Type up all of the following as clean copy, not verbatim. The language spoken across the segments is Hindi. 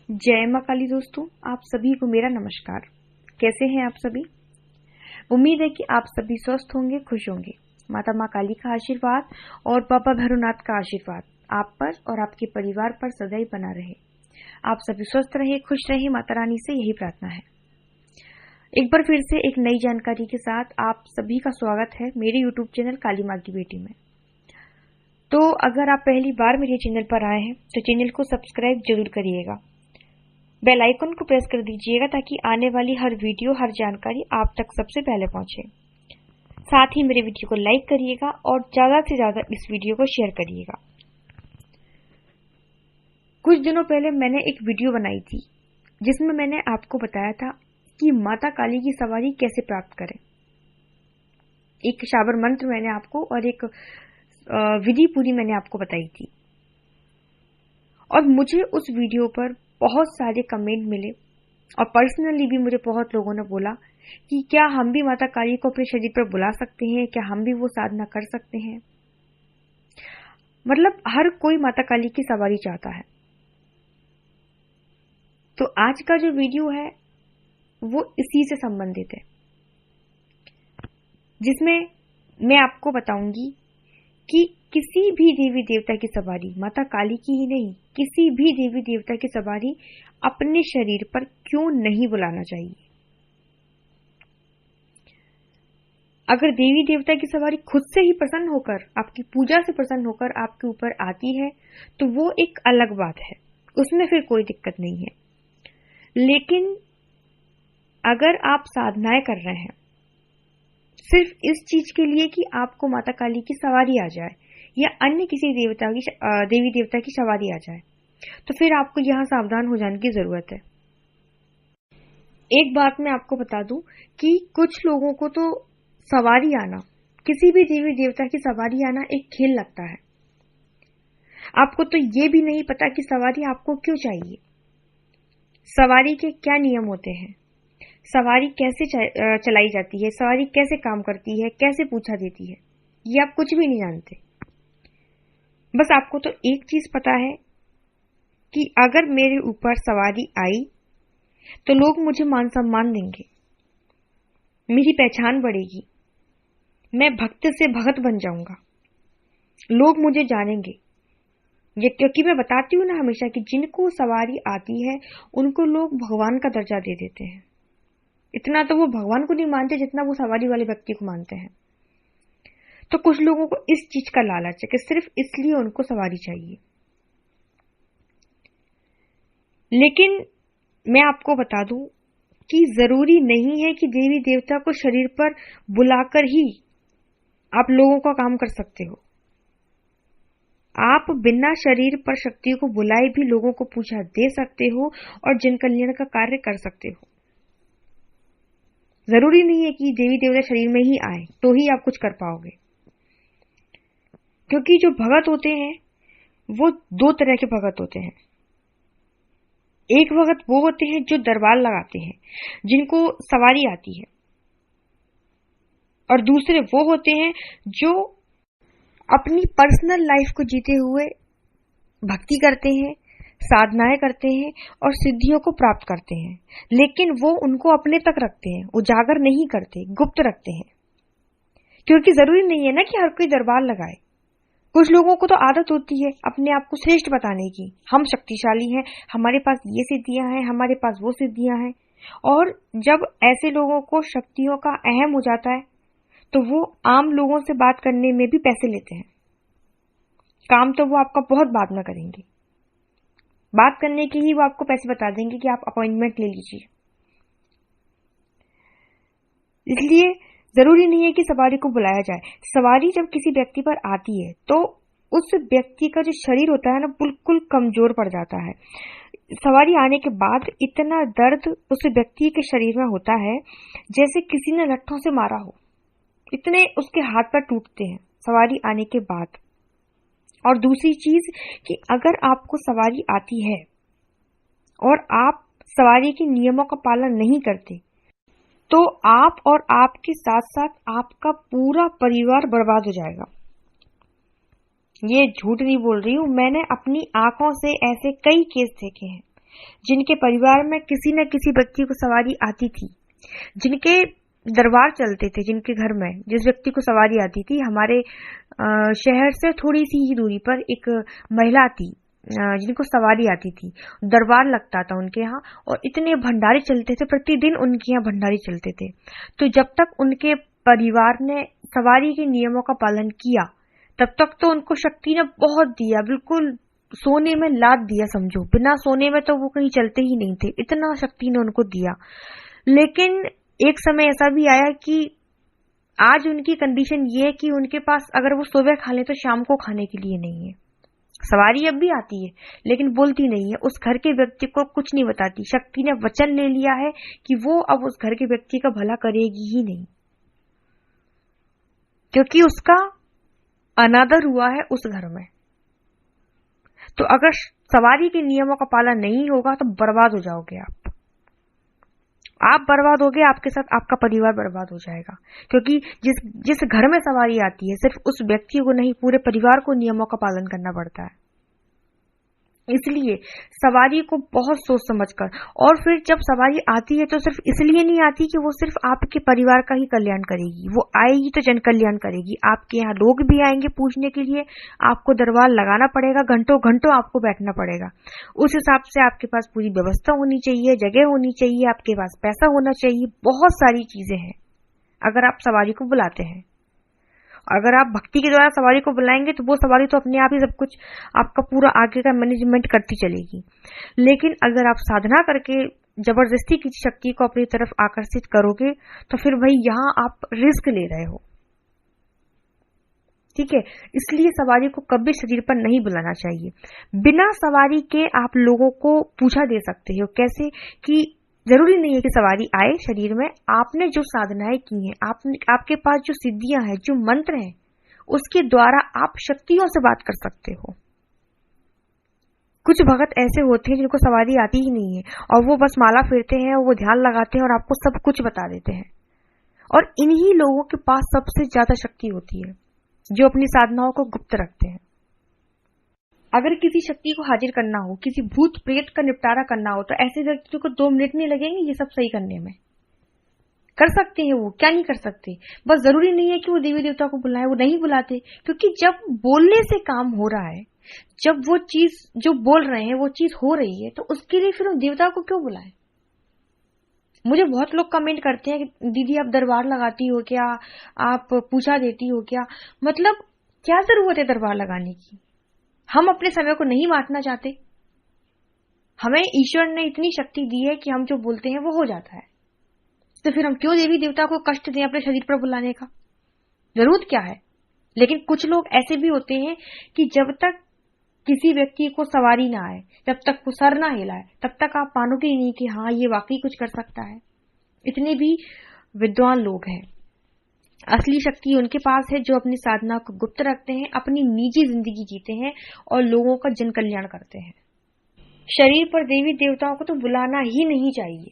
जय माँ काली दोस्तों, आप सभी को मेरा नमस्कार। कैसे हैं आप सभी? उम्मीद है कि आप सभी स्वस्थ होंगे, खुश होंगे। माँ काली का आशीर्वाद और बाबा भैरवनाथ का आशीर्वाद आप पर और आपके परिवार पर सदैव बना रहे। आप सभी स्वस्थ रहे, खुश रहे, माता रानी से यही प्रार्थना है। एक बार फिर से एक नई जानकारी के साथ आप सभी का स्वागत है मेरे YouTube चैनल काली माँ की बेटी में। तो अगर आप पहली बार मेरे चैनल पर आए हैं तो चैनल को सब्सक्राइब जरूर करिएगा, बेल आइकन को प्रेस कर दीजिएगा ताकि आने वाली हर वीडियो, हर जानकारी आप तक सबसे पहले पहुंचे। साथ ही मेरे वीडियो को लाइक करिएगा और ज्यादा से ज्यादा इस वीडियो को शेयर करिएगा। कुछ दिनों पहले मैंने एक वीडियो बनाई थी जिसमें मैंने आपको बताया था कि माता काली की सवारी कैसे प्राप्त करें। एक शाबर मंत्र मैंने आपको और एक विधि पूरी मैंने आपको बताई थी, और मुझे उस वीडियो पर बहुत सारे कमेंट मिले और पर्सनली भी मुझे बहुत लोगों ने बोला कि क्या हम भी माता काली को अपने शरीर पर बुला सकते हैं, क्या हम भी वो साधना कर सकते हैं। मतलब हर कोई माता काली की सवारी चाहता है। तो आज का जो वीडियो है वो इसी से संबंधित है, जिसमें मैं आपको बताऊंगी कि किसी भी देवी देवता की सवारी, माता काली की ही नहीं, किसी भी देवी देवता की सवारी अपने शरीर पर क्यों नहीं बुलाना चाहिए। अगर देवी देवता की सवारी खुद से ही प्रसन्न होकर, आपकी पूजा से प्रसन्न होकर आपके ऊपर आती है तो वो एक अलग बात है, उसमें फिर कोई दिक्कत नहीं है। लेकिन अगर आप साधनाएं कर रहे हैं सिर्फ इस चीज के लिए कि आपको माता काली की सवारी आ जाए या अन्य किसी देवी देवता की सवारी आ जाए, तो फिर आपको यहां सावधान हो जाने की जरूरत है। एक बात मैं आपको बता दूं कि कुछ लोगों को तो सवारी आना, किसी भी देवी देवता की सवारी आना एक खेल लगता है। आपको तो ये भी नहीं पता कि सवारी आपको क्यों चाहिए, सवारी के क्या नियम होते हैं, सवारी कैसे चलाई जाती है, सवारी कैसे काम करती है, कैसे पूछा देती है, ये आप कुछ भी नहीं जानते। बस आपको तो एक चीज पता है कि अगर मेरे ऊपर सवारी आई तो लोग मुझे मान सम्मान देंगे, मेरी पहचान बढ़ेगी, मैं भक्त से भगत बन जाऊंगा, लोग मुझे जानेंगे। ये क्योंकि मैं बताती हूं ना हमेशा कि जिनको सवारी आती है उनको लोग भगवान का दर्जा दे देते हैं। इतना तो वो भगवान को नहीं मानते जितना वो सवारी वाले व्यक्ति को मानते हैं। तो कुछ लोगों को इस चीज का लालच है कि सिर्फ इसलिए उनको सवारी चाहिए। लेकिन मैं आपको बता दूं कि जरूरी नहीं है कि देवी देवता को शरीर पर बुलाकर ही आप लोगों का काम कर सकते हो। आप बिना शरीर पर शक्ति को बुलाए भी लोगों को पूछा दे सकते हो और जन कल्याण का कार्य कर सकते हो। जरूरी नहीं है कि देवी देवता शरीर में ही आए तो ही आप कुछ कर पाओगे, क्योंकि जो भगत होते हैं वो दो तरह के भगत होते हैं। एक भगत वो होते हैं जो दरबार लगाते हैं, जिनको सवारी आती है, और दूसरे वो होते हैं जो अपनी पर्सनल लाइफ को जीते हुए भक्ति करते हैं, साधनाएं करते हैं और सिद्धियों को प्राप्त करते हैं, लेकिन वो उनको अपने तक रखते हैं, उजागर नहीं करते, गुप्त रखते हैं। क्योंकि जरूरी नहीं है ना कि हर कोई दरबार लगाए। कुछ लोगों को तो आदत होती है अपने आप को श्रेष्ठ बताने की, हम शक्तिशाली हैं, हमारे पास ये सिद्धियां हैं, हमारे पास वो सिद्धियां हैं। और जब ऐसे लोगों को शक्तियों का अहम हो जाता है तो वो आम लोगों से बात करने में भी पैसे लेते हैं। काम तो वो आपका बहुत बाद में करेंगे, बात करने के ही वो आपको पैसे बता देंगे कि आप अपॉइंटमेंट ले लीजिए। इसलिए जरूरी नहीं है कि सवारी को बुलाया जाए। सवारी जब किसी व्यक्ति पर आती है तो उस व्यक्ति का जो शरीर होता है ना, बिल्कुल कमजोर पड़ जाता है। सवारी आने के बाद इतना दर्द उस व्यक्ति के शरीर में होता है जैसे किसी ने लट्ठों से मारा हो, इतने उसके हाथ पैर टूटते हैं सवारी आने के बाद। और दूसरी चीज कि अगर आपको सवारी आती है और आप सवारी के नियमों का पालन नहीं करते तो आप और आपके साथ साथ आपका पूरा परिवार बर्बाद हो जाएगा। ये झूठ नहीं बोल रही हूं, मैंने अपनी आंखों से ऐसे कई केस देखे हैं जिनके परिवार में किसी न किसी व्यक्ति को सवारी आती थी, जिनके दरबार चलते थे, जिनके घर में जिस व्यक्ति को सवारी आती थी। हमारे शहर से थोड़ी सी ही दूरी पर एक महिला थी जिनको सवारी आती थी, दरबार लगता था उनके यहाँ और इतने भंडारे चलते थे, प्रतिदिन उनके यहाँ भंडारे चलते थे। तो जब तक उनके परिवार ने सवारी के नियमों का पालन किया तब तक तो उनको शक्ति ने बहुत दिया, बिल्कुल सोने में लाद दिया समझो। बिना सोने में तो वो कहीं चलते ही नहीं थे, इतना शक्ति ने उनको दिया। लेकिन एक समय ऐसा भी आया कि आज उनकी कंडीशन ये है कि उनके पास अगर वो सुबह खा ले तो शाम को खाने के लिए नहीं है। सवारी अब भी आती है लेकिन बोलती नहीं है, उस घर के व्यक्ति को कुछ नहीं बताती। शक्ति ने वचन ले लिया है कि वो अब उस घर के व्यक्ति का भला करेगी ही नहीं, क्योंकि उसका अनादर हुआ है उस घर में। तो अगर सवारी के नियमों का पालन नहीं होगा तो बर्बाद हो जाओगे आप बर्बाद होगे, आपके साथ आपका परिवार बर्बाद हो जाएगा। क्योंकि जिस घर में सवारी आती है सिर्फ उस व्यक्ति को नहीं, पूरे परिवार को नियमों का पालन करना पड़ता है। इसलिए सवारी को बहुत सोच समझकर, और फिर जब सवारी आती है तो सिर्फ इसलिए नहीं आती कि वो सिर्फ आपके परिवार का ही कल्याण करेगी, वो आएगी तो जन कल्याण करेगी। आपके यहाँ लोग भी आएंगे पूछने के लिए, आपको दरबार लगाना पड़ेगा, घंटों घंटों आपको बैठना पड़ेगा। उस हिसाब से आपके पास पूरी व्यवस्था होनी चाहिए, जगह होनी चाहिए, आपके पास पैसा होना चाहिए, बहुत सारी चीजें हैं अगर आप सवारी को बुलाते हैं। अगर आप भक्ति के द्वारा सवारी को बुलाएंगे तो वो सवारी तो अपने आप ही सब कुछ आपका पूरा आगे का मैनेजमेंट करती चलेगी। लेकिन अगर आप साधना करके जबरदस्ती की शक्ति को अपनी तरफ आकर्षित करोगे तो फिर भाई यहां आप रिस्क ले रहे हो। ठीक है, इसलिए सवारी को कभी शरीर पर नहीं बुलाना चाहिए। बिना सवारी के आप लोगों को पूछा दे सकते हो। कैसे कि जरूरी नहीं है कि सवारी आए शरीर में, आपने जो साधनाएं की हैं, आपके पास जो सिद्धियां हैं, जो मंत्र हैं, उसके द्वारा आप शक्तियों से बात कर सकते हो। कुछ भगत ऐसे होते हैं जिनको सवारी आती ही नहीं है और वो बस माला फेरते हैं, वो ध्यान लगाते हैं और आपको सब कुछ बता देते हैं। और इन्हीं लोगों के पास सबसे ज्यादा शक्ति होती है, जो अपनी साधनाओं को गुप्त रखते हैं। अगर किसी शक्ति को हाजिर करना हो, किसी भूत प्रेत का निपटारा करना हो, तो ऐसे व्यक्ति को 2 मिनट नहीं लगेंगे ये सब सही करने में। कर सकते हैं वो, क्या नहीं कर सकते। बस जरूरी नहीं है कि वो देवी देवता को बुलाए, वो नहीं बुलाते। क्योंकि जब बोलने से काम हो रहा है, जब वो चीज जो बोल रहे हैं वो चीज हो रही है, तो उसके लिए फिर देवता को क्यों बुलाए। मुझे बहुत लोग कमेंट करते हैं कि दीदी आप दरबार लगाती हो क्या, आप पूछा देती हो क्या। मतलब क्या जरूरत है दरबार लगाने की। हम अपने समय को नहीं बांटना चाहते। हमें ईश्वर ने इतनी शक्ति दी है कि हम जो बोलते हैं वो हो जाता है। तो फिर हम क्यों देवी देवता को कष्ट दें अपने शरीर पर बुलाने का, जरूरत क्या है। लेकिन कुछ लोग ऐसे भी होते हैं कि जब तक किसी व्यक्ति को सवारी ना आए, जब तक वो सर ना हिलाए, तब तक आप मानोगे ही नहीं कि हाँ ये वाकई कुछ कर सकता है। इतने भी विद्वान लोग हैं। असली शक्ति उनके पास है जो अपनी साधना को गुप्त रखते हैं, अपनी निजी जिंदगी जीते हैं और लोगों का जन कल्याण करते हैं। शरीर पर देवी देवताओं को तो बुलाना ही नहीं चाहिए।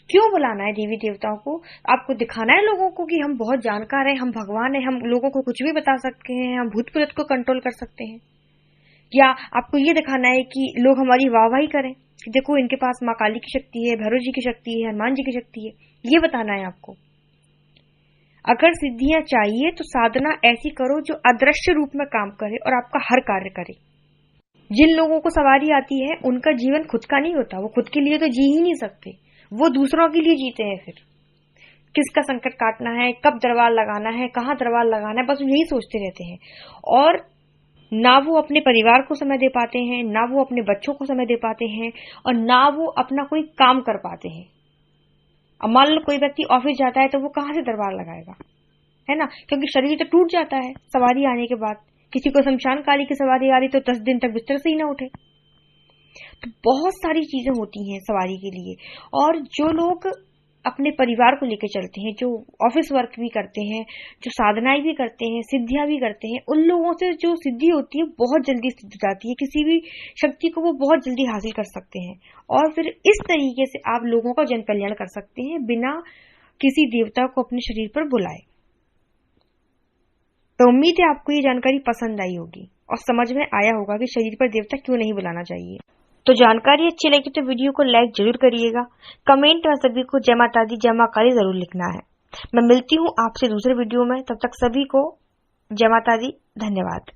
क्यों बुलाना है देवी देवताओं को। आपको दिखाना है लोगों को कि हम बहुत जानकार हैं, हम भगवान हैं, हम लोगों को कुछ भी बता सकते हैं, हम भूत प्रेत को कंट्रोल कर सकते हैं। या आपको ये दिखाना है कि लोग हमारी वाहवाही करें कि देखो इनके पास माँ काली की शक्ति है, भैरव जी की शक्ति है, हनुमान जी की शक्ति है। ये बताना है आपको। अगर सिद्धियां चाहिए तो साधना ऐसी करो जो अदृश्य रूप में काम करे और आपका हर कार्य करे। जिन लोगों को सवारी आती है उनका जीवन खुद का नहीं होता, वो खुद के लिए तो जी ही नहीं सकते, वो दूसरों के लिए जीते हैं। फिर किसका संकट काटना है, कब दरबार लगाना है, कहाँ दरबार लगाना है, बस यही सोचते रहते हैं। और ना वो अपने परिवार को समय दे पाते हैं, ना वो अपने बच्चों को समय दे पाते हैं, और ना वो अपना कोई काम कर पाते हैं। अब मान लो कोई व्यक्ति ऑफिस जाता है तो वो कहां से दरबार लगाएगा, है ना, क्योंकि शरीर तो टूट जाता है सवारी आने के बाद। किसी को शमशान काली की सवारी आ रही तो 10 दिन तक बिस्तर से ही ना उठे। तो बहुत सारी चीजें होती हैं सवारी के लिए। और जो लोग अपने परिवार को लेकर चलते हैं, जो ऑफिस वर्क भी करते हैं, जो साधनाएं भी करते हैं, सिद्धियां भी करते हैं, उन लोगों से जो सिद्धि होती है बहुत जल्दी सिद्ध हो जाती है। किसी भी शक्ति को वो बहुत जल्दी हासिल कर सकते हैं और फिर इस तरीके से आप लोगों का जन कल्याण कर सकते हैं बिना किसी देवता को अपने शरीर पर बुलाए। तो उम्मीद है आपको ये जानकारी पसंद आई होगी और समझ में आया होगा कि शरीर पर देवता क्यों नहीं बुलाना चाहिए। तो जानकारी अच्छी लगी तो वीडियो को लाइक जरूर करिएगा। कमेंट में सभी को जय माता दी जय मां काली जरूर लिखना है। मैं मिलती हूँ आपसे दूसरे वीडियो में, तब तक सभी को जय माता दी, धन्यवाद।